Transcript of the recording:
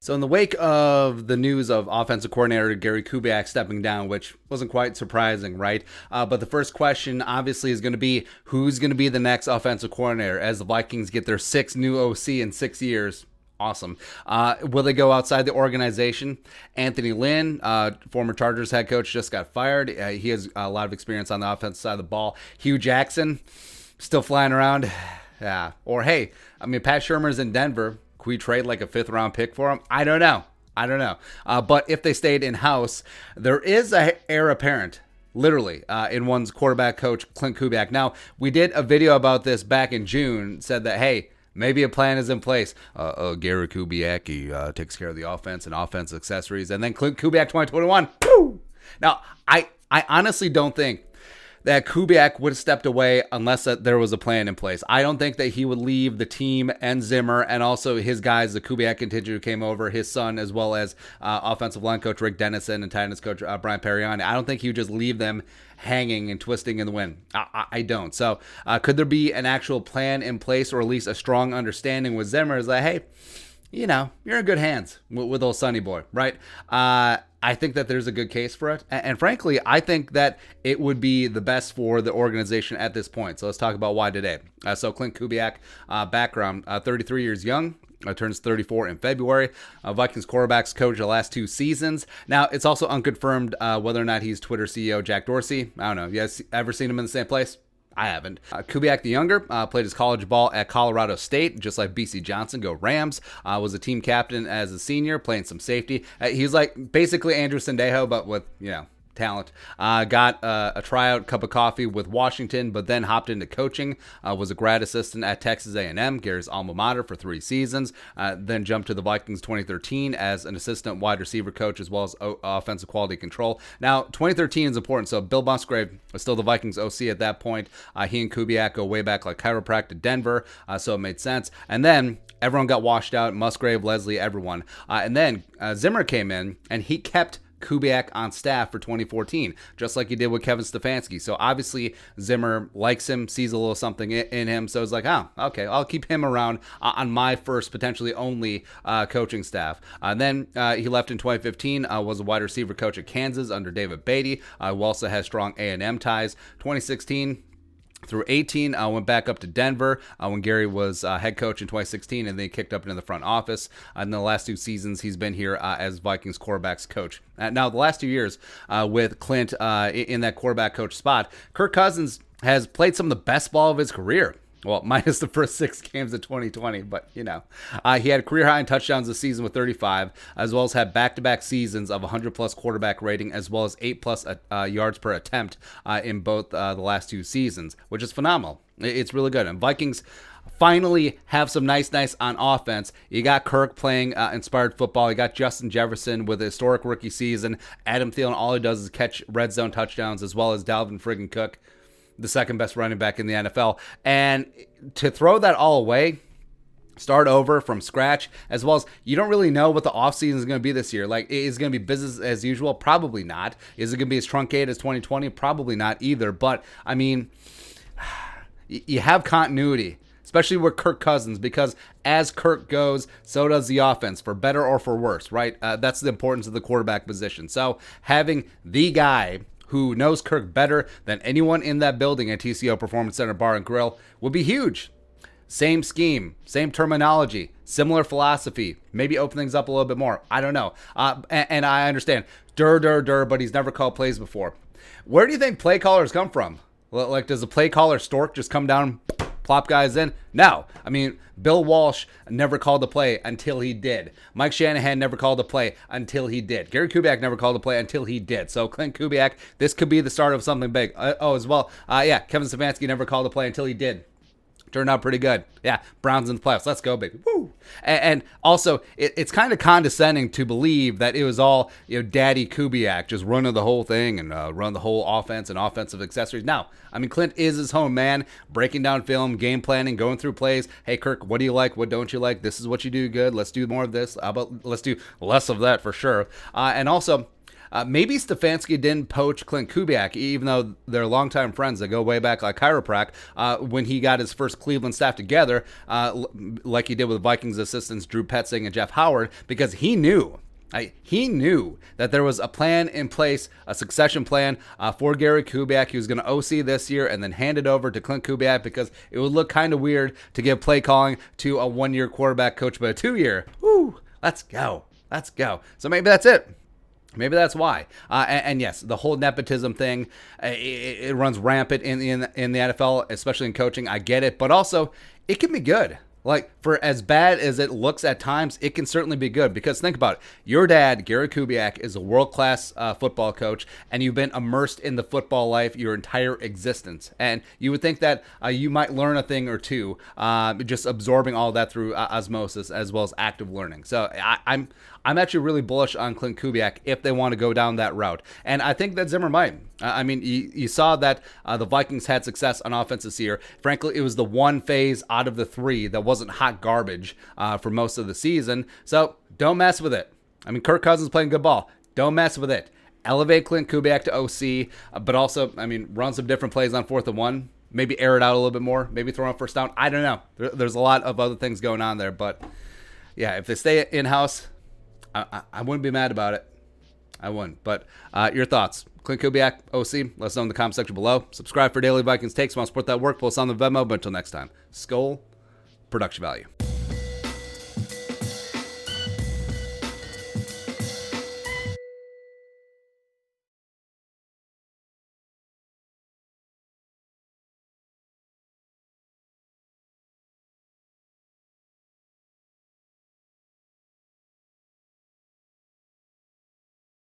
So in the wake of the news of offensive coordinator Gary Kubiak stepping down, which wasn't quite surprising, right? But the first question obviously is going to be who's going to be the next offensive coordinator as the Vikings get their sixth new OC in 6 years. Awesome. Will they go outside the organization? Anthony Lynn, former Chargers head coach, just got fired. He has a lot of experience on the offensive side of the ball. Hugh Jackson, still flying around. Yeah. Or hey, Pat Shurmur's in Denver. Could we trade like a 5th-round pick for him? I don't know. But if they stayed in-house, there is a heir apparent, literally, in one's quarterback coach, Klint Kubiak. Now, we did a video about this back in June, said that, hey, maybe a plan is in place. Gary Kubiak, he takes care of the offense and offense accessories. And then Klint Kubiak 2021. Woo! Now, I honestly don't think that Kubiak would have stepped away unless there was a plan in place. I don't think that he would leave the team and Zimmer and also his guys, the Kubiak contingent who came over, his son, as well as offensive line coach Rick Dennison and tight ends coach Brian Periani. I don't think he would just leave them hanging and twisting in the wind. I don't. So could there be an actual plan in place or at least a strong understanding with Zimmer is that, hey, you're in good hands with old Sonny Boy, right? I think that there's a good case for it. And frankly, I think that it would be the best for the organization at this point. So let's talk about why today. So Klint Kubiak, background, 33 years young. Turns 34 in February. Vikings quarterbacks coach the last 2 seasons. Now, it's also unconfirmed whether or not he's Twitter CEO Jack Dorsey. I don't know. You guys ever seen him in the same place? I haven't. Kubiak the younger played his college ball at Colorado State, just like BC Johnson. Go Rams. Was a team captain as a senior, playing some safety. He was like basically Andrew Sendejo, but with, talent. Got a tryout cup of coffee with Washington, but then hopped into coaching. Was a grad assistant at Texas A&M, Gary's alma mater, for 3 seasons. Then jumped to the Vikings 2013 as an assistant wide receiver coach as well as offensive quality control. Now, 2013 is important. So Bill Musgrave was still the Vikings OC at that point. He and Kubiak go way back like chiropractic Denver, so it made sense. And then everyone got washed out. Musgrave, Leslie, everyone. And then Zimmer came in, and he kept Kubiak on staff for 2014, just like he did with Kevin Stefanski. So obviously Zimmer likes him, sees a little something in him. So it's like, okay, I'll keep him around on my first, potentially only coaching staff. Then he left in 2015, was a wide receiver coach at Kansas under David Beatty, who also has strong A&M ties. 2016 through 18, went back up to Denver when Gary was head coach in 2016, and then he kicked up into the front office. In the last 2 seasons, he's been here as Vikings quarterbacks coach. Now, the last 2 years with Klint in that quarterback coach spot, Kirk Cousins has played some of the best ball of his career. Well, minus the first 6 games of 2020, but he had career high in touchdowns this season with 35, as well as had back-to-back seasons of 100-plus quarterback rating, as well as 8-plus yards per attempt in both the last 2 seasons, which is phenomenal. It's really good. And Vikings finally have some nice on offense. You got Kirk playing inspired football. You got Justin Jefferson with a historic rookie season. Adam Thielen, all he does is catch red zone touchdowns, as well as Dalvin friggin' Cook, the second best running back in the NFL. And to throw that all away, start over from scratch, as well as you don't really know what the offseason is going to be this year. Like, is it going to be business as usual? Probably not. Is it going to be as truncated as 2020? Probably not either. But, you have continuity, especially with Kirk Cousins, because as Kirk goes, so does the offense, for better or for worse, right? That's the importance of the quarterback position. So having the guy who knows Kirk better than anyone in that building at TCO Performance Center Bar and Grill would be huge. Same scheme, same terminology, similar philosophy, maybe open things up a little bit more. I don't know. And I understand, but he's never called plays before. Where do you think play callers come from? Like, does a play caller stork just come down, plop guys in? No. Bill Walsh never called a play until he did. Mike Shanahan never called a play until he did. Gary Kubiak never called a play until he did. So Klint Kubiak, this could be the start of something big. As well, Kevin Stefanski never called a play until he did. Turned out pretty good. Yeah, Browns in the playoffs. Let's go, baby. Woo! And also, it's kind of condescending to believe that it was all, Daddy Kubiak just running the whole thing and run the whole offense and offensive accessories. Now, Klint is his home man, breaking down film, game planning, going through plays. Hey, Kirk, what do you like? What don't you like? This is what you do good. Let's do more of this. Let's do less of that for sure. And also, Maybe Stefanski didn't poach Klint Kubiak, even though they're longtime friends. They go way back like chiroprac. When he got his first Cleveland staff together, like he did with Vikings assistants Drew Petzing and Jeff Howard, because he knew that there was a plan in place, a succession plan for Gary Kubiak. He was going to OC this year and then hand it over to Klint Kubiak, because it would look kind of weird to give play calling to a 1-year quarterback coach, but a 2-year. Woo, let's go. So maybe that's it. Maybe that's why. And yes, the whole nepotism thing, it runs rampant in the NFL, especially in coaching. I get it, but also it can be good. Like, for as bad as it looks at times, it can certainly be good. Because think about it. Your dad, Gary Kubiak, is a world-class football coach, and you've been immersed in the football life your entire existence. And you would think that you might learn a thing or two, just absorbing all that through osmosis as well as active learning. So I'm actually really bullish on Klint Kubiak if they want to go down that route. And I think that Zimmer might. I mean, you saw that the Vikings had success on offense this year. Frankly, it was the one phase out of the 3 that wasn't hot garbage for most of the season. So don't mess with it. I mean, Kirk Cousins playing good ball. Don't mess with it. Elevate Klint Kubiak to OC, but also, I mean, run some different plays on 4th and 1. Maybe air it out a little bit more. Maybe throw on first down. I don't know. There's a lot of other things going on there. But yeah, if they stay in-house, I wouldn't be mad about it. I wouldn't. But your thoughts. Klint Kubiak, OC, let us know in the comment section below. Subscribe for daily Vikings takes. Want to support that work? Pull us on the Venmo. But until next time, Skol, production value.